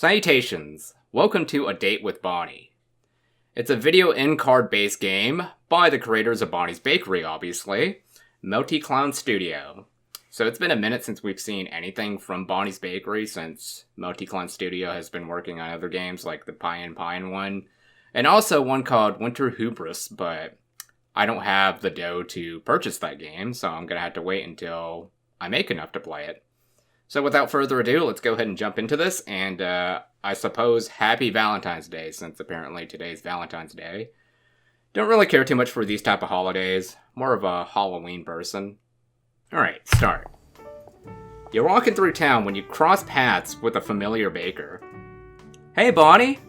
Salutations! Welcome to A Date with Bonnie. It's a video in-card based game by the creators of Bonnie's Bakery, obviously, Melty Clown Studio. So it's been a minute since we've seen anything from Bonnie's Bakery, since Melty Clown Studio has been working on other games like the Pie and Pine one, and also one called Winter Hubris, but I don't have the dough to purchase that game, so I'm gonna have to wait until I make enough to play it. So without further ado, let's go ahead and jump into this, and I suppose happy Valentine's Day, since apparently today's Valentine's Day. Don't really care too much for these type of holidays, more of a Halloween person. Alright, start. You're walking through town when you cross paths with a familiar baker. Hey, Bonnie!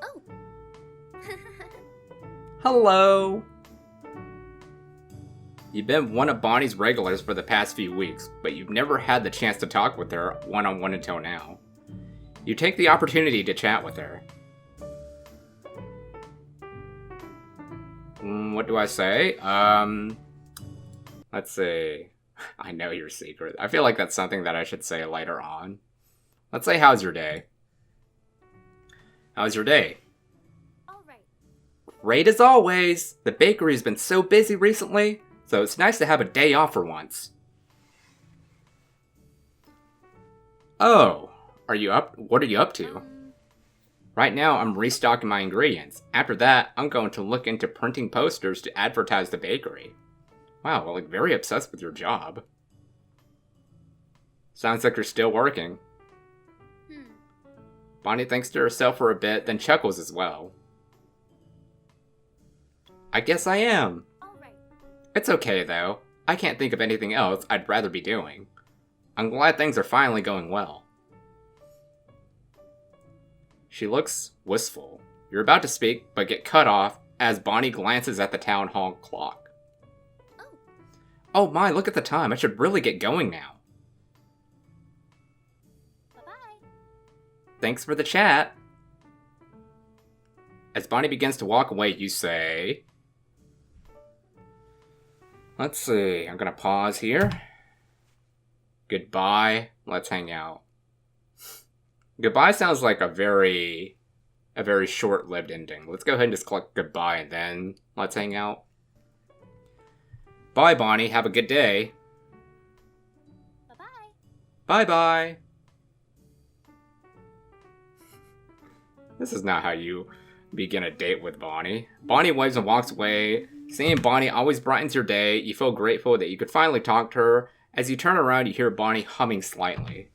Oh! Hello! You've been one of Bonnie's regulars for the past few weeks, but you've never had the chance to talk with her one-on-one until now. You take the opportunity to chat with her. What do I say? Let's see. I know your secret. I feel like that's something that I should say later on. Let's say, how's your day? How's your day? Alright. Great as always! The bakery's been so busy recently, so it's nice to have a day off for once. Oh, are you up? What are you up to? Right now, I'm restocking my ingredients. After that, I'm going to look into printing posters to advertise the bakery. Wow, well, like, very obsessed with your job. Sounds like you're still working. Bonnie thinks to herself for a bit, then chuckles as well. I guess I am. It's okay, though. I can't think of anything else I'd rather be doing. I'm glad things are finally going well. She looks wistful. You're about to speak, but get cut off as Bonnie glances at the town hall clock. Oh my, look at the time. I should really get going now. Bye-bye. Thanks for the chat. As Bonnie begins to walk away, you say... Let's see, I'm gonna pause here. Goodbye, let's hang out. Goodbye sounds like a very short-lived ending. Let's go ahead and just click goodbye and then let's hang out. Bye, Bonnie, have a good day. Bye-bye. Bye-bye. This is not how you begin a date with Bonnie. Bonnie waves and walks away. Seeing Bonnie always brightens your day. You feel grateful that you could finally talk to her. As you turn around, you hear Bonnie humming slightly.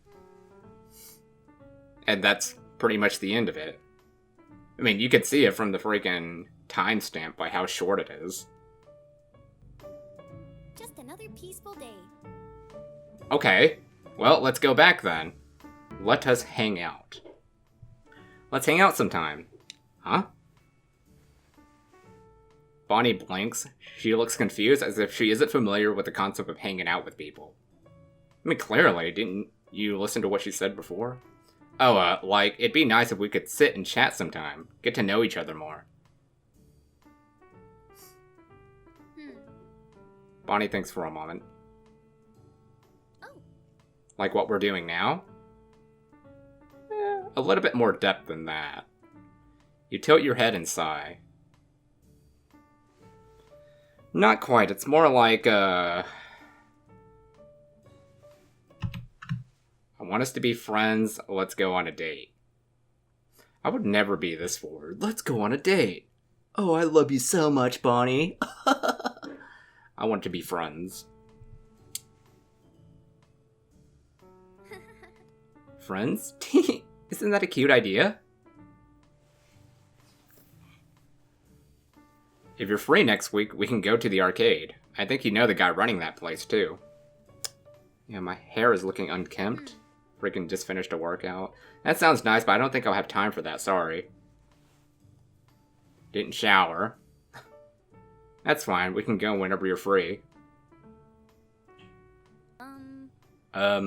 And that's pretty much the end of it. I mean, you could see it from the freaking timestamp by how short it is. Just another peaceful day. Okay, well, let's go back then. Let us hang out. Let's hang out sometime. Huh? Bonnie blinks. She looks confused as if she isn't familiar with the concept of hanging out with people. I mean, clearly, didn't you listen to what she said before? Oh, like, it'd be nice if we could sit and chat sometime. Get to know each other more. Bonnie thinks for a moment. Oh. Like what we're doing now? A little bit more depth than that. You tilt your head and sigh. Not quite, it's more like, I want us to be friends, let's go on a date. I would never be this forward. Let's go on a date. Oh, I love you so much, Bonnie. I want to be friends. Friends? Isn't that a cute idea? If you're free next week, we can go to the arcade. I think you know the guy running that place, too. Yeah, my hair is looking unkempt. Freaking just finished a workout. That sounds nice, but I don't think I'll have time for that, sorry. Didn't shower. That's fine, we can go whenever you're free. As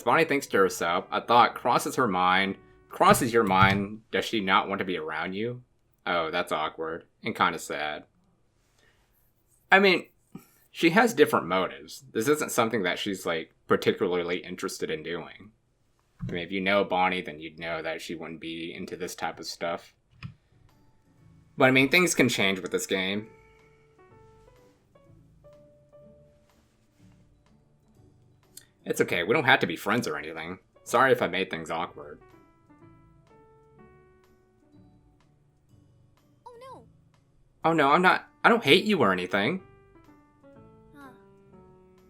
Bonnie thinks to herself, a thought crosses her mind. Crosses your mind, does she not want to be around you? Oh, that's awkward. And kind of sad. I mean, she has different motives. This isn't something that she's, like, particularly interested in doing. I mean, if you know Bonnie, then you'd know that she wouldn't be into this type of stuff. But, I mean, things can change with this game. It's okay, we don't have to be friends or anything. Sorry if I made things awkward. Oh no. Oh no, I don't hate you or anything.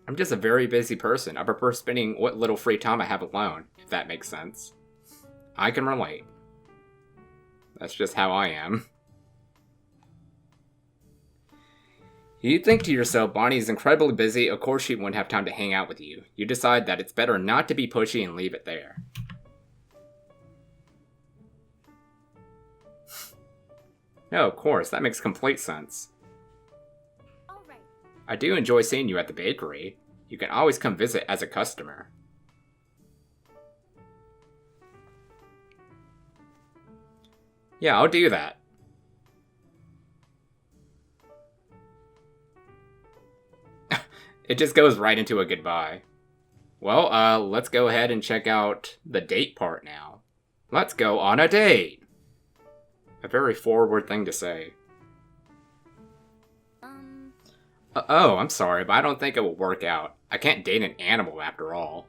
I'm just a very busy person. I prefer spending what little free time I have alone, if that makes sense. I can relate. That's just how I am. You think to yourself, Bonnie is incredibly busy, of course she wouldn't have time to hang out with you. You decide that it's better not to be pushy and leave it there. No, of course, that makes complete sense. Alright. I do enjoy seeing you at the bakery. You can always come visit as a customer. Yeah, I'll do that. It just goes right into a goodbye. Well, let's go ahead and check out the date part now. Let's go on a date! A very forward thing to say. Oh, I'm sorry, but I don't think it will work out. I can't date an animal after all.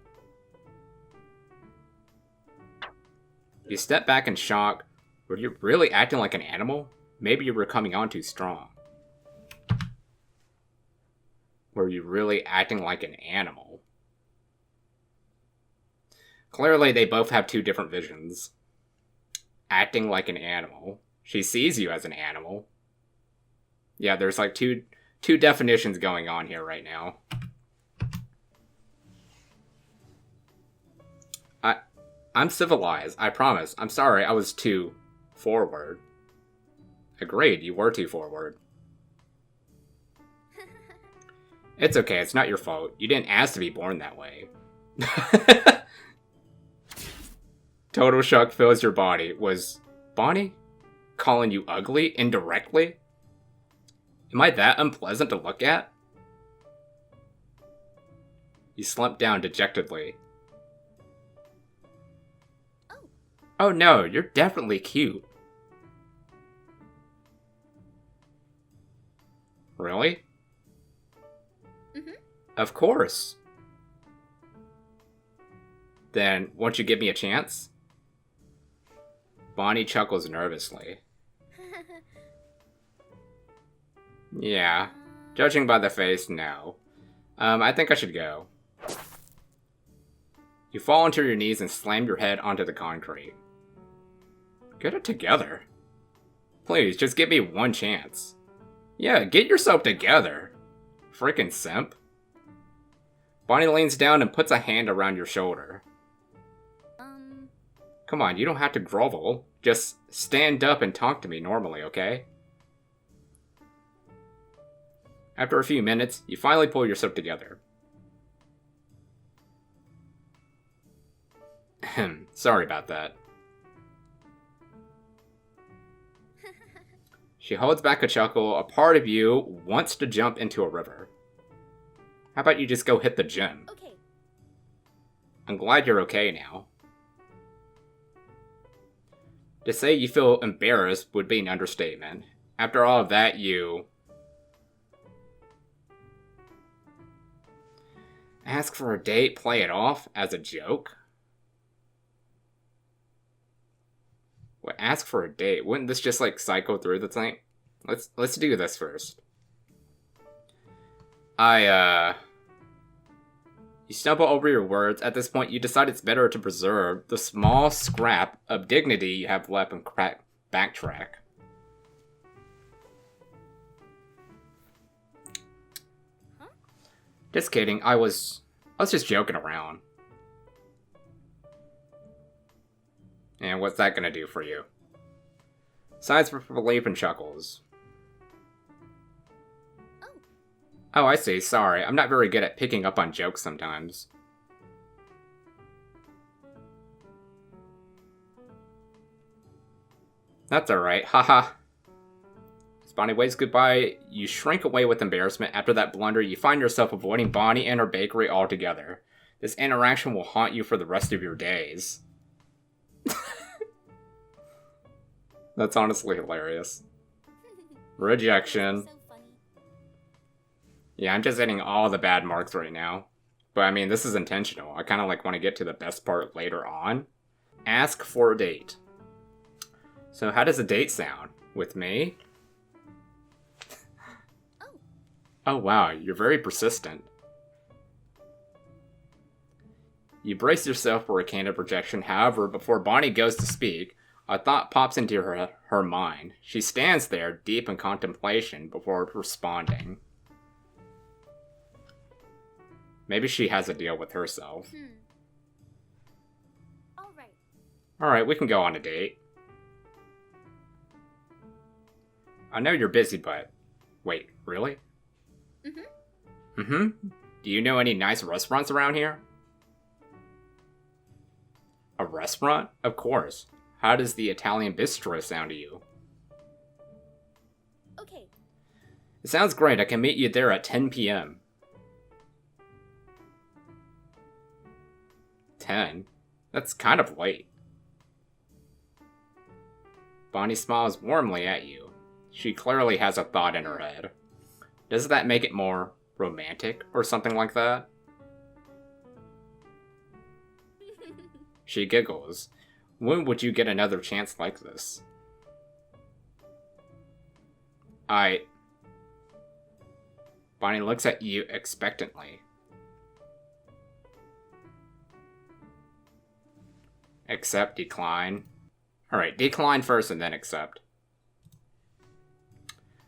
You step back in shock. Were you really acting like an animal? Maybe you were coming on too strong. Were you really acting like an animal? Clearly, they both have two different visions. Acting like an animal. She sees you as an animal. Yeah, there's like two definitions going on here right now. I'm civilized, I promise. I'm sorry, I was too forward. Agreed, you were too forward. It's okay, it's not your fault. You didn't ask to be born that way. Total shock fills your body. Was Bonnie calling you ugly indirectly? Am I that unpleasant to look at? You slump down dejectedly. Oh no, you're definitely cute. Really? Of course. Then, won't you give me a chance? Bonnie chuckles nervously. Yeah. Judging by the face, no. I think I should go. You fall onto your knees and slam your head onto the concrete. Get it together. Please, just give me one chance. Yeah, get yourself together. Frickin' simp. Bonnie leans down and puts a hand around your shoulder. Come on, you don't have to grovel. Just stand up and talk to me normally, okay? After a few minutes, you finally pull yourself together. Sorry about that. She holds back a chuckle. A part of you wants to jump into a river. How about you just go hit the gym? Okay. I'm glad you're okay now. To say you feel embarrassed would be an understatement. After all of that, you ask for a date, play it off as a joke? What, ask for a date? Wouldn't this just like cycle through the thing? Let's do this first. You stumble over your words. At this point, you decide it's better to preserve the small scrap of dignity you have left and backtrack. Huh? Just kidding. I was just joking around. And what's that gonna do for you? Sighs with relief and chuckles. Oh, I see. Sorry. I'm not very good at picking up on jokes sometimes. That's alright. Haha. Bonnie waves goodbye. You shrink away with embarrassment. After that blunder, you find yourself avoiding Bonnie and her bakery altogether. This interaction will haunt you for the rest of your days. That's honestly hilarious. Rejection. So funny. Yeah, I'm just hitting all the bad marks right now. But I mean, this is intentional. I kind of like want to get to the best part later on. Ask for a date. So how does a date sound? With me? Oh wow, you're very persistent. You brace yourself for a candid rejection. However, before Bonnie goes to speak, a thought pops into her mind. She stands there, deep in contemplation, before responding. Maybe she has a deal with herself. Alright. Alright, we can go on a date. I know you're busy, but... Wait, really? Do you know any nice restaurants around here? A restaurant? Of course. How does the Italian bistro sound to you? Okay. It sounds great. I can meet you there at 10 p.m. 10? That's kind of late. Bonnie smiles warmly at you. She clearly has a thought in her head. Doesn't that make it more romantic or something like that? She giggles. When would you get another chance like this? Bonnie looks at you expectantly. Accept, decline. Alright, decline first and then accept.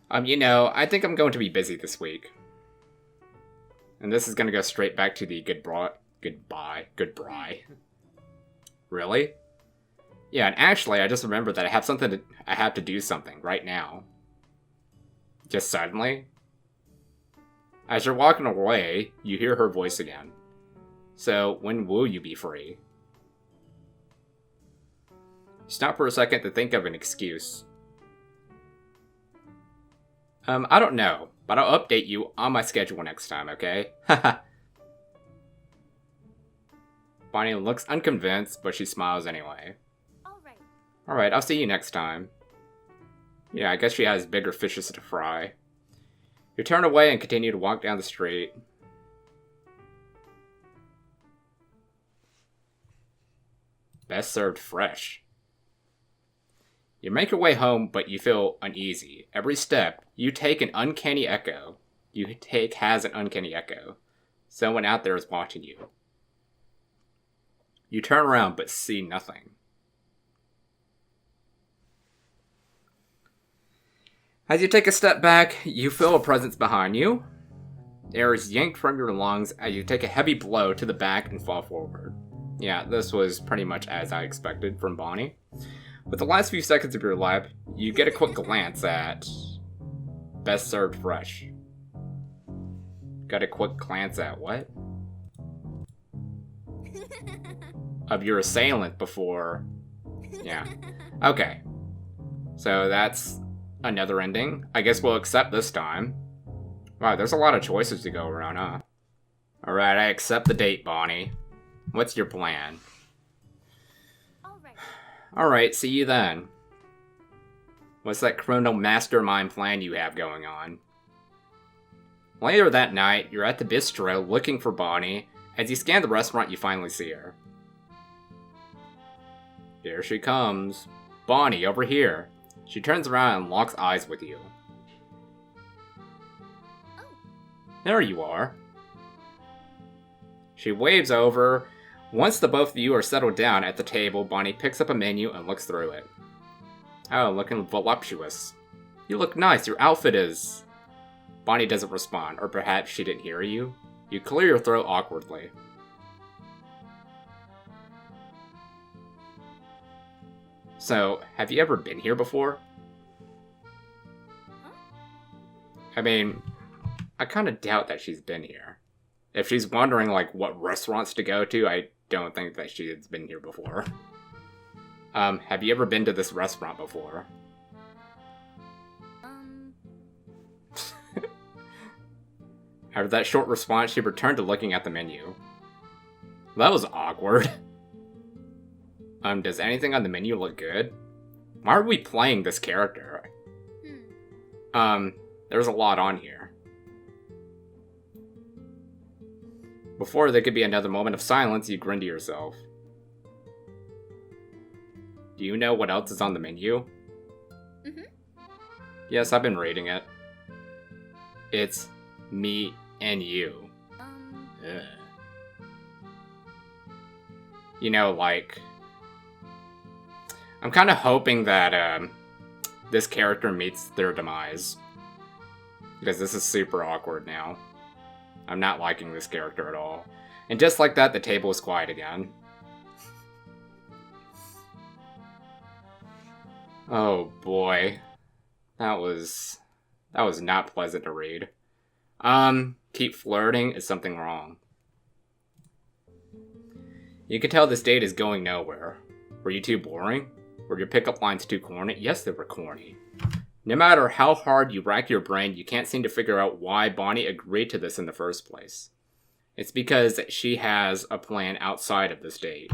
I think I'm going to be busy this week. And this is going to go straight back to the goodbye. Really? Yeah, and actually, I just remembered that I have to do something right now. Just suddenly. As you're walking away, you hear her voice again. So, when will you be free? Stop for a second to think of an excuse. I don't know, but I'll update you on my schedule next time, okay? Haha. Bonnie looks unconvinced, but she smiles anyway. Alright, I'll see you next time. Yeah, I guess she has bigger fishes to fry. You turn away and continue to walk down the street. Best served fresh. You make your way home, but you feel uneasy. Every step you take has an uncanny echo. Someone out there is watching you. You turn around, but see nothing. As you take a step back, you feel a presence behind you. Air is yanked from your lungs as you take a heavy blow to the back and fall forward. Yeah, this was pretty much as I expected from Bonnie. With the last few seconds of your life, you get a quick glance at Best Served Fresh. Got a quick glance at what? Of your assailant before. Yeah. Okay. So that's another ending. I guess we'll accept this time. Wow, there's a lot of choices to go around, huh? Alright, I accept the date, Bonnie. What's your plan? Alright, see you then. What's that criminal mastermind plan you have going on? Later that night, you're at the bistro looking for Bonnie. As you scan the restaurant, you finally see her. Here she comes. Bonnie, over here. She turns around and locks eyes with you. There you are. She waves over. Once the both of you are settled down at the table, Bonnie picks up a menu and looks through it. Oh, looking voluptuous. You look nice, your outfit is... Bonnie doesn't respond, or perhaps she didn't hear you. You clear your throat awkwardly. So, have you ever been here before? I mean, I kind of doubt that she's been here. If she's wondering, like, what restaurants to go to, I don't think that she's been here before. Have you ever been to this restaurant before? After that short response, she returned to looking at the menu. That was awkward. Does anything on the menu look good? Why are we playing this character? There's a lot on here. Before there could be another moment of silence, you grin to yourself. Do you know what else is on the menu? Yes, I've been reading it. It's me and you. Ugh. You know, like... I'm kind of hoping that, this character meets their demise. Because this is super awkward now. I'm not liking this character at all. And just like that, the table is quiet again. Oh boy. That was not pleasant to read. Keep flirting, is something wrong. You can tell this date is going nowhere. Were you too boring? Were your pickup lines too corny? Yes, they were corny. No matter how hard you rack your brain, you can't seem to figure out why Bonnie agreed to this in the first place. It's because she has a plan outside of this date.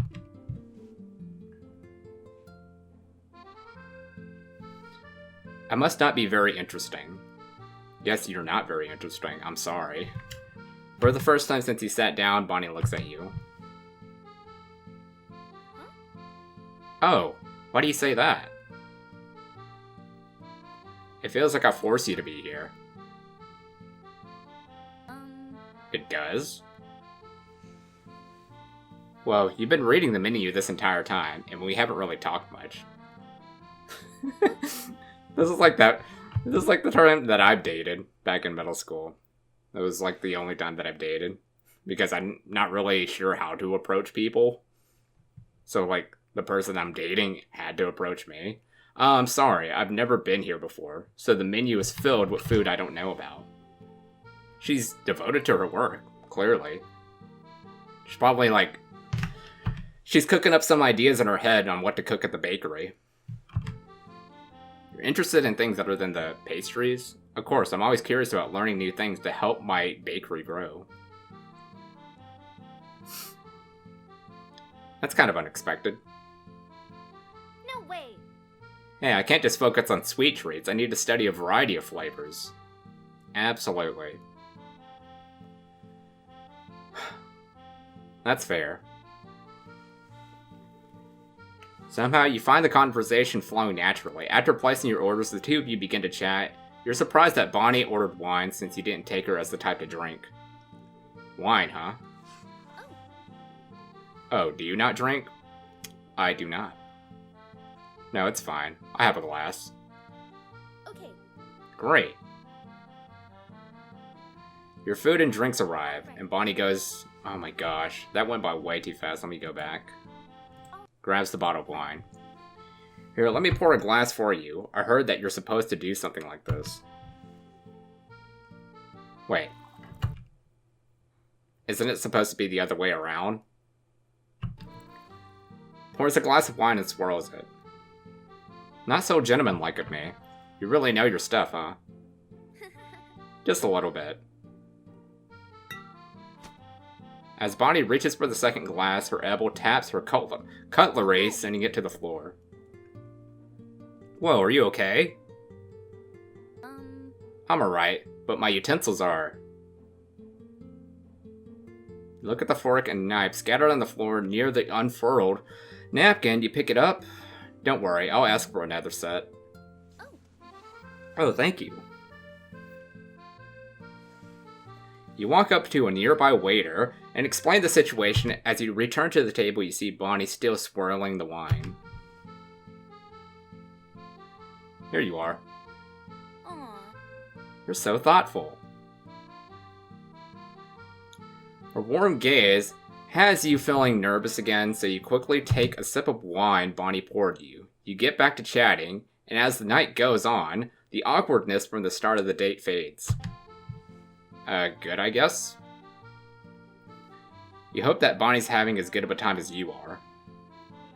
I must not be very interesting. Yes, you're not very interesting. I'm sorry. For the first time since he sat down, Bonnie looks at you. Oh, why do you say that? It feels like I force you to be here. It does? Well, you've been reading the menu this entire time, and we haven't really talked much. This is like that. This is like the time that I've dated back in middle school. It was like the only time that I've dated. Because I'm not really sure how to approach people. So like, the person I'm dating had to approach me. I'm sorry, I've never been here before, so the menu is filled with food I don't know about. She's devoted to her work, clearly. She's probably like... She's cooking up some ideas in her head on what to cook at the bakery. You're interested in things other than the pastries? Of course, I'm always curious about learning new things to help my bakery grow. That's kind of unexpected. No way. Hey, I can't just focus on sweet treats. I need to study a variety of flavors. Absolutely. That's fair. Somehow, you find the conversation flowing naturally. After placing your orders, the two of you begin to chat. You're surprised that Bonnie ordered wine since you didn't take her as the type to drink. Wine, huh? Oh, do you not drink? I do not. No, it's fine. I have a glass. Okay. Great. Your food and drinks arrive, and Bonnie goes, oh my gosh, that went by way too fast, let me go back. Grabs the bottle of wine. Here, let me pour a glass for you. I heard that you're supposed to do something like this. Wait. Isn't it supposed to be the other way around? Pours a glass of wine and swirls it. Not so gentlemanlike of me. You really know your stuff, huh? Just a little bit. As Bonnie reaches for the second glass, her elbow taps her cutlery, sending it to the floor. Whoa, are you okay? I'm alright, but my utensils are. Look at the fork and knife scattered on the floor near the unfurled napkin. You pick it up? Don't worry, I'll ask for another set. Oh, thank you. You walk up to a nearby waiter and explain the situation. As you return to the table, you see Bonnie still swirling the wine. Here you are. Aww. You're so thoughtful. Her warm gaze has you feeling nervous again, so you quickly take a sip of wine Bonnie poured you. You get back to chatting, and as the night goes on, the awkwardness from the start of the date fades. Good, I guess? You hope that Bonnie's having as good of a time as you are.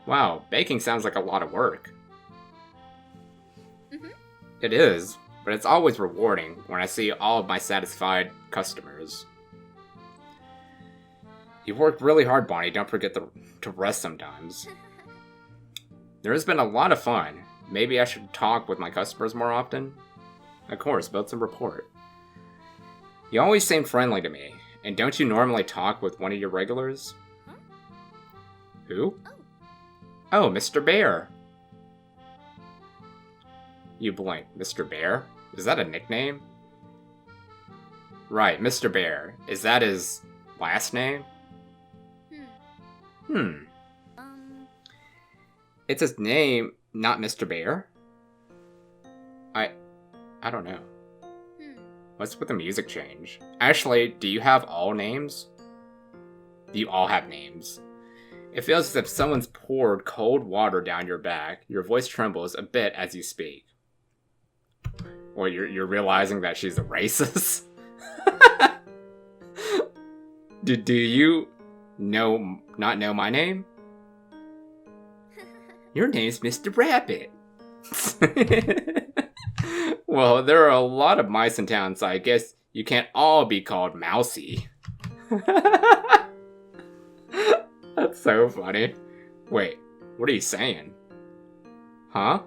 Wow, baking sounds like a lot of work. Mm-hmm. It is, but it's always rewarding when I see all of my satisfied customers. You worked really hard, Bonnie. Don't forget to rest sometimes. There has been a lot of fun. Maybe I should talk with my customers more often? Of course, build some rapport. You always seem friendly to me. And don't you normally talk with one of your regulars? Huh? Who? Oh, Mr. Bear. You blink. Mr. Bear? Is that a nickname? Right, Mr. Bear. Is that his last name? Hmm. It's his name, not Mr. Bear? I don't know. What's with the music change? Actually, do you have all names? Do you all have names? It feels as if someone's poured cold water down your back. Your voice trembles a bit as you speak. Well, you're realizing that she's a racist? Do you not know my name? Your name's Mr. Rabbit. Well, there are a lot of mice in town, so I guess you can't all be called Mousy. That's so funny. Wait, what are you saying? Huh?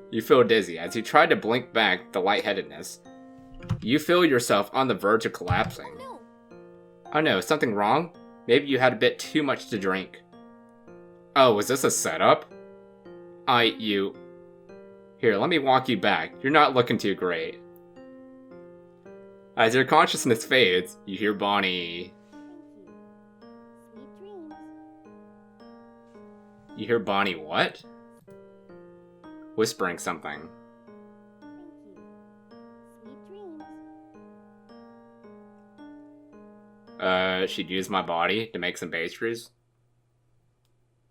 You feel dizzy as you try to blink back the lightheadedness. You feel yourself on the verge of collapsing. Oh no, something wrong? Maybe you had a bit too much to drink. Oh, was this a setup? Here, let me walk you back. You're not looking too great. As your consciousness fades, you hear Bonnie. Sweet dreams. You hear Bonnie what? Whispering something. Sweet dreams. She'd use my body to make some pastries?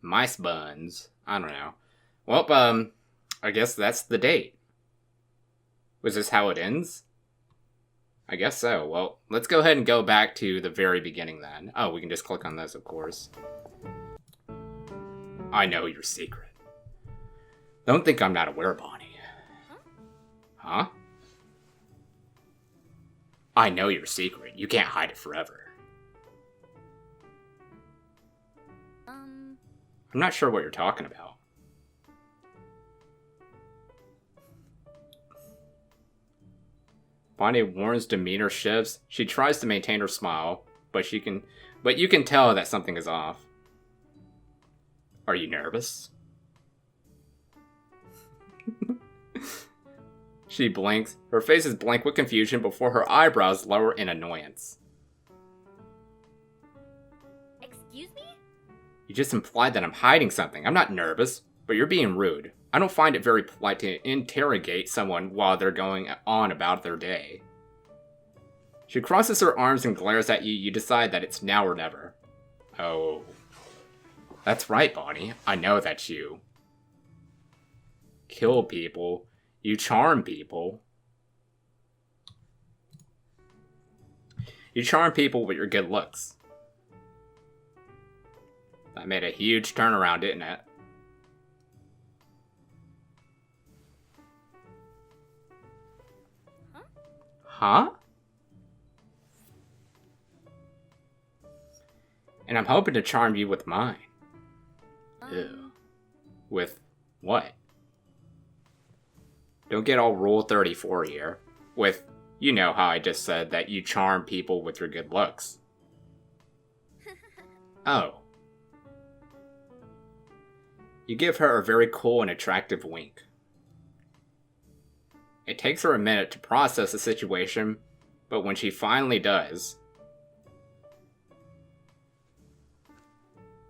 Mice buns. I don't know. Well, I guess that's the date. Was this how it ends? I guess so. Well, let's go ahead and go back to the very beginning then. Oh, we can just click on this, of course. I know your secret. Don't think I'm not aware, Bonnie. Huh? I know your secret. You can't hide it forever. I'm not sure what you're talking about. Bonnie Warren's demeanor shifts. She tries to maintain her smile, but you can tell that something is off. Are you nervous? She blinks. Her face is blank with confusion before her eyebrows lower in annoyance. Excuse me? You just implied that I'm hiding something. I'm not nervous, but you're being rude. I don't find it very polite to interrogate someone while they're going on about their day. She crosses her arms and glares at you. You decide that it's now or never. Oh. That's right, Bonnie. I know that's you. Kill people. You charm people. You charm people with your good looks. That made a huge turnaround, didn't it? Huh? And I'm hoping to charm you with mine. Ew. With what? Don't get all Rule 34 here. With, you know how I just said that you charm people with your good looks. Oh. You give her a very cool and attractive wink. It takes her a minute to process the situation, but when she finally does...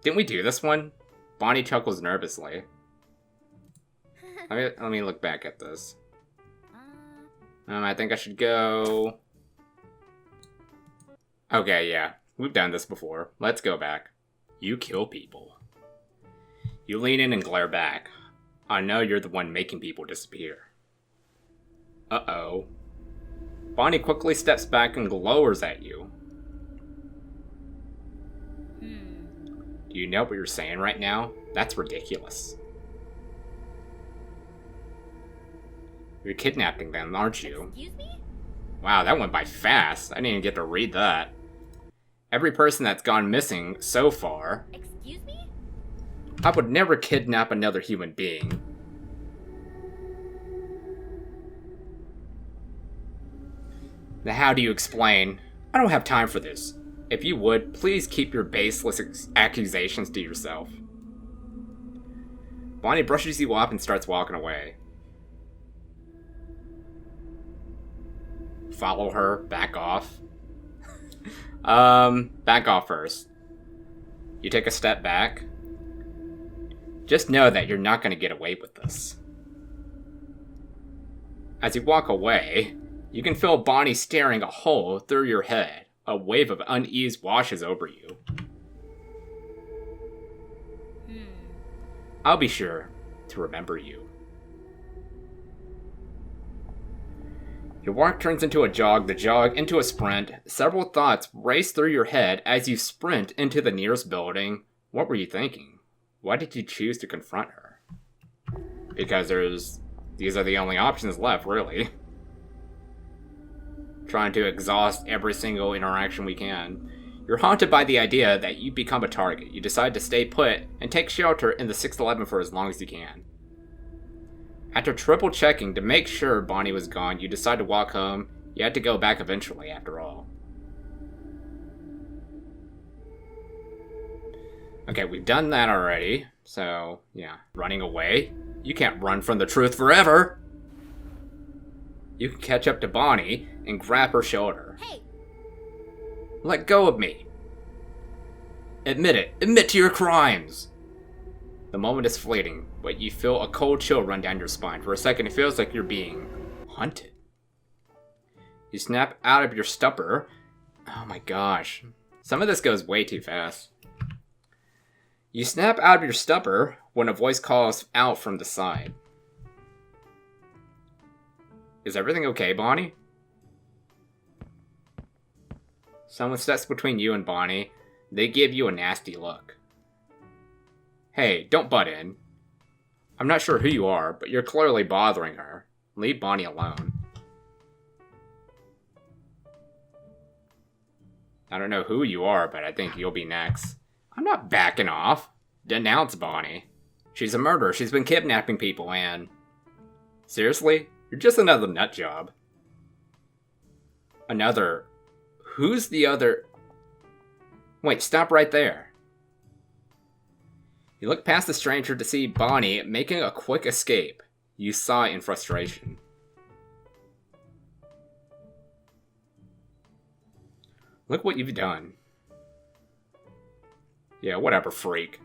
Didn't we do this one? Bonnie chuckles nervously. Let me look back at this. I think I should go... Okay, yeah. We've done this before. Let's go back. You kill people. You lean in and glare back. I know you're the one making people disappear. Uh-oh. Bonnie quickly steps back and glowers at you. Do you know what you're saying right now? That's ridiculous. You're kidnapping them, aren't you? Excuse me? Wow, that went by fast. I didn't even get to read that. Every person that's gone missing so far. Excuse me? I would never kidnap another human being. Now how do you explain? I don't have time for this. If you would, please keep your baseless accusations to yourself. Bonnie brushes you off and starts walking away. Follow her, back off. Back off first. You take a step back. Just know that you're not going to get away with this. As you walk away, you can feel Bonnie staring a hole through your head. A wave of unease washes over you. I'll be sure to remember you. Your walk turns into a jog, the jog into a sprint. Several thoughts race through your head as you sprint into the nearest building. What were you thinking? Why did you choose to confront her? Because these are the only options left, really. Trying to exhaust every single interaction we can. You're haunted by the idea that you become a target. You decide to stay put and take shelter in the 611 for as long as you can. After triple checking to make sure Bonnie was gone, you decide to walk home. You had to go back eventually, after all. Okay, we've done that already. So, yeah. Running away? You can't run from the truth forever! You can catch up to Bonnie and grab her shoulder. Hey! Let go of me! Admit it! Admit to your crimes! The moment is fleeting, but you feel a cold chill run down your spine. For a second, it feels like you're being hunted. You snap out of your stupor. Oh my gosh. Some of this goes way too fast. You snap out of your stupor when a voice calls out from the side. Is everything okay, Bonnie? Someone steps between you and Bonnie. They give you a nasty look. Hey, don't butt in. I'm not sure who you are, but you're clearly bothering her. Leave Bonnie alone. I don't know who you are, but I think you'll be next. I'm not backing off. Denounce Bonnie. She's a murderer. She's been kidnapping people and... Seriously? You're just another nut job. Another... Who's the other... Wait, stop right there. You look past the stranger to see Bonnie making a quick escape. You sigh in frustration. Look what you've done. Yeah, whatever, freak.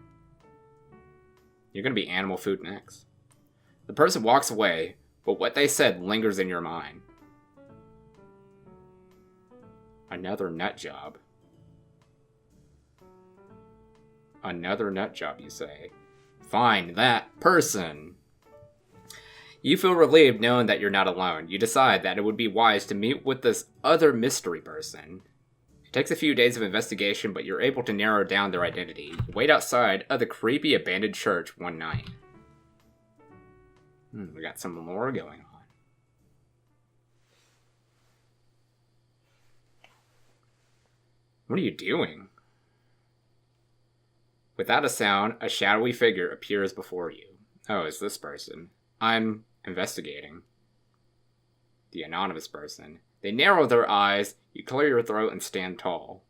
You're gonna be animal food next. The person walks away, but what they said lingers in your mind. Another nut job. Another nut job, you say. Find that person. You feel relieved knowing that you're not alone. You decide that it would be wise to meet with this other mystery person. It takes a few days of investigation, but you're able to narrow down their identity. You wait outside of the creepy abandoned church one night. We got some more going on. What are you doing? Without a sound, a shadowy figure appears before you. Oh, it's this person. I'm investigating. The anonymous person. They narrow their eyes, you clear your throat and stand tall.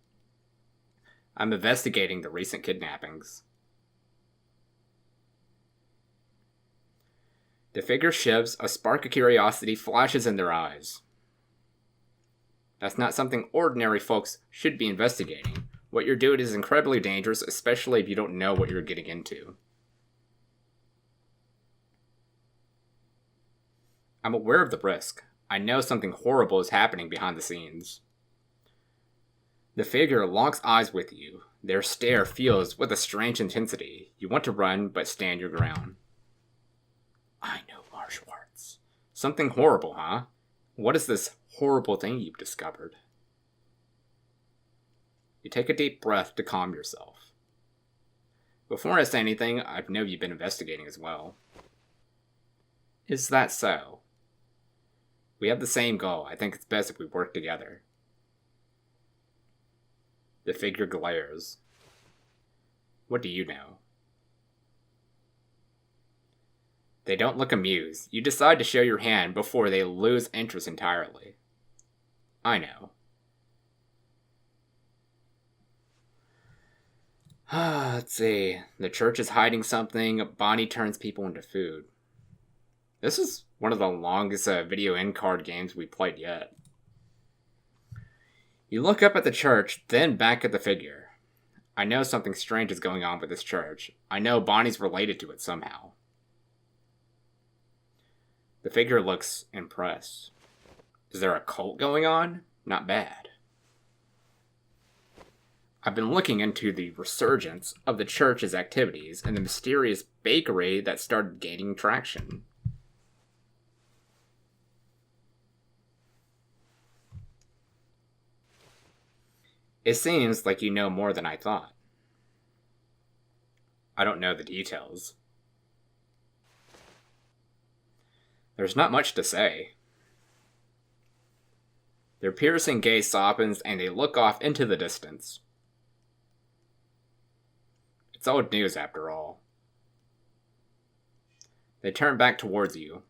I'm investigating the recent kidnappings. The figure shifts, a spark of curiosity flashes in their eyes. That's not something ordinary folks should be investigating. What you're doing is incredibly dangerous, especially if you don't know what you're getting into. I'm aware of the risk. I know something horrible is happening behind the scenes. The figure locks eyes with you. Their stare fills with a strange intensity. You want to run, but stand your ground. I know martial arts. Something horrible, huh? What is this horrible thing you've discovered? You take a deep breath to calm yourself. Before I say anything, I know you've been investigating as well. Is that so? We have the same goal. I think it's best if we work together. The figure glares. What do you know? They don't look amused. You decide to show your hand before they lose interest entirely. I know. Let's see. The church is hiding something. Bonnie turns people into food. This is one of the longest video in-card games we played yet. You look up at the church, then back at the figure. I know something strange is going on with this church. I know Bonnie's related to it somehow. The figure looks impressed. Is there a cult going on? Not bad. I've been looking into the resurgence of the church's activities and the mysterious bakery that started gaining traction. It seems like you know more than I thought. I don't know the details. There's not much to say. Their piercing gaze softens and they look off into the distance. It's old news after all. They turn back towards you.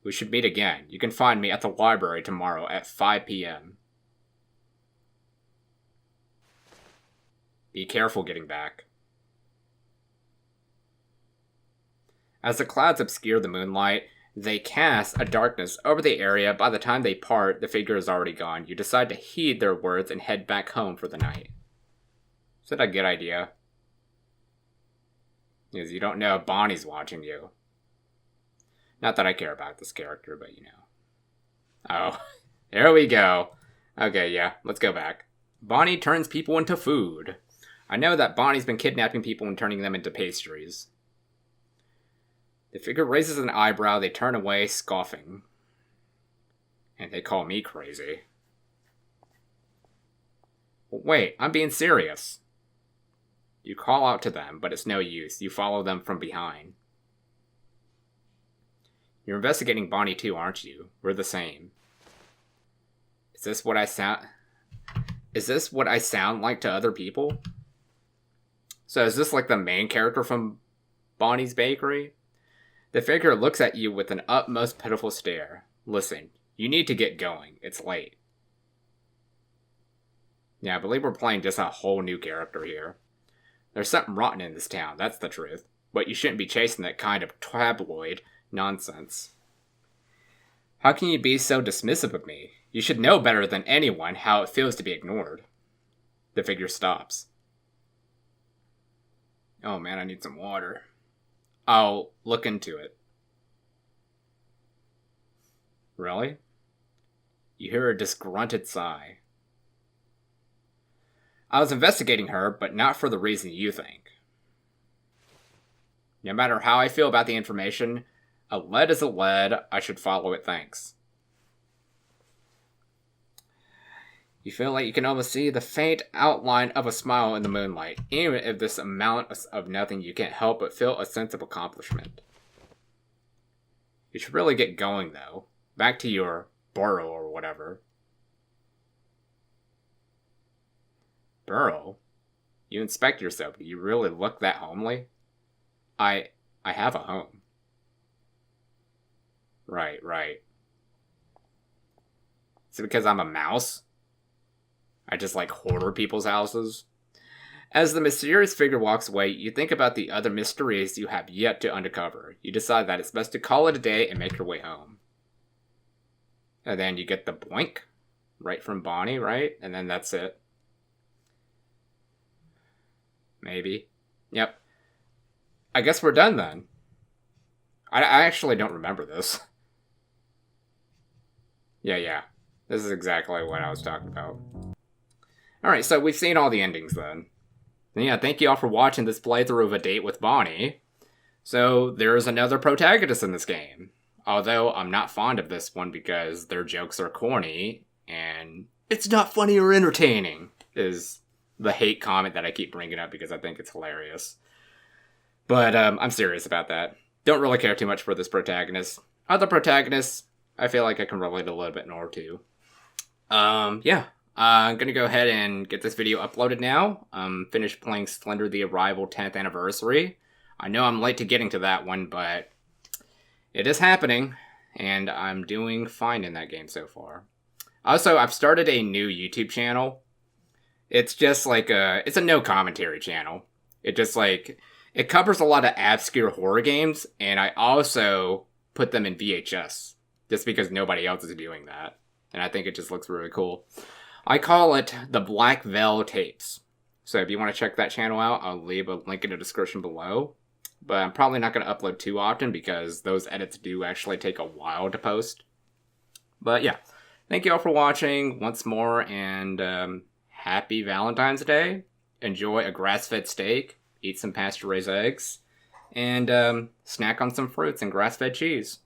We should meet again. You can find me at the library tomorrow at 5 p.m. Be careful getting back. As the clouds obscure the moonlight, they cast a darkness over the area. By the time they part, the figure is already gone. You decide to heed their words and head back home for the night. Is that a good idea? Because you don't know if Bonnie's watching you. Not that I care about this character, but you know. Oh, there we go. Okay, yeah, let's go back. Bonnie turns people into food. I know that Bonnie's been kidnapping people and turning them into pastries. The figure raises an eyebrow, they turn away, scoffing. And they call me crazy. Wait, I'm being serious. You call out to them, but it's no use. You follow them from behind. You're investigating Bonnie too, aren't you? We're the same. Is this what I sound like to other people? So is this like the main character from Bonnie's Bakery? The figure looks at you with an utmost pitiful stare. Listen, you need to get going. It's late. Yeah, I believe we're playing just a whole new character here. There's something rotten in this town, that's the truth. But you shouldn't be chasing that kind of tabloid nonsense. How can you be so dismissive of me? You should know better than anyone how it feels to be ignored. The figure stops. Oh man, I need some water. I'll look into it. Really? You hear a disgruntled sigh. I was investigating her, but not for the reason you think. No matter how I feel about the information, a lead is a lead. I should follow it, thanks. You feel like you can almost see the faint outline of a smile in the moonlight. Even if this amount of nothing, you can't help but feel a sense of accomplishment. You should really get going, though. Back to your burrow or whatever. Burrow? You inspect yourself. Do you really look that homely? I have a home. Right. Is it because I'm a mouse? I just like hoarder people's houses? As the mysterious figure walks away, you think about the other mysteries you have yet to uncover. You decide that it's best to call it a day and make your way home. And then you get the boink right from Bonnie, right? And then that's it. Maybe. Yep. I guess we're done then. I actually don't remember this. Yeah. This is exactly what I was talking about. Alright, so we've seen all the endings then. And yeah, thank you all for watching this playthrough of A Date with Bonnie. So, there's another protagonist in this game. Although, I'm not fond of this one because their jokes are corny, and it's not funny or entertaining, is the hate comment that I keep bringing up because I think it's hilarious. But, I'm serious about that. don't really care too much for this protagonist. Other protagonists, I feel like I can relate a little bit more to. Yeah. I'm gonna go ahead and get this video uploaded now. Finished playing Slender the Arrival 10th Anniversary. I know I'm late to getting to that one, but it is happening, and I'm doing fine in that game so far. Also, I've started a new YouTube channel. It's just like it's a no commentary channel. It just like, it covers a lot of obscure horror games, and I also put them in VHS, just because nobody else is doing that. And I think it just looks really cool. I call it the BlackVeil Tapes. So if you want to check that channel out, I'll leave a link in the description below. But I'm probably not going to upload too often because those edits do actually take a while to post. But yeah, thank you all for watching once more, and happy Valentine's Day. Enjoy a grass-fed steak, eat some pasture-raised eggs, and snack on some fruits and grass-fed cheese.